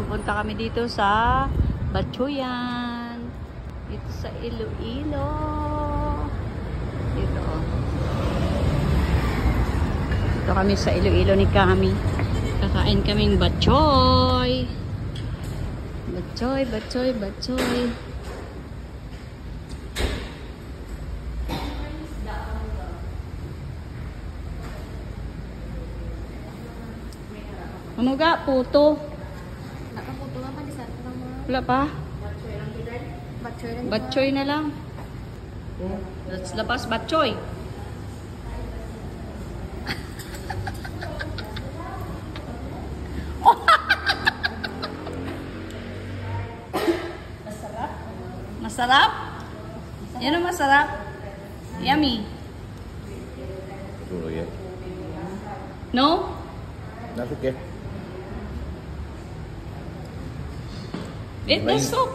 pupunta kami dito sa Batchoyan. Dito sa Iloilo. Dito. Dito kami sa Iloilo ni Kami. Kakain kaming batchoy. Batchoy, batchoy, batchoy. Ano ga? Puto. Nakaputo nga pa, di sa lang mo. Wala pa? Batchoy lang. Batchoy na lang. Let's labas batchoy. Masarap? Yan ang masarap. Yummy. Siguro yan. No? That's okay. It is so.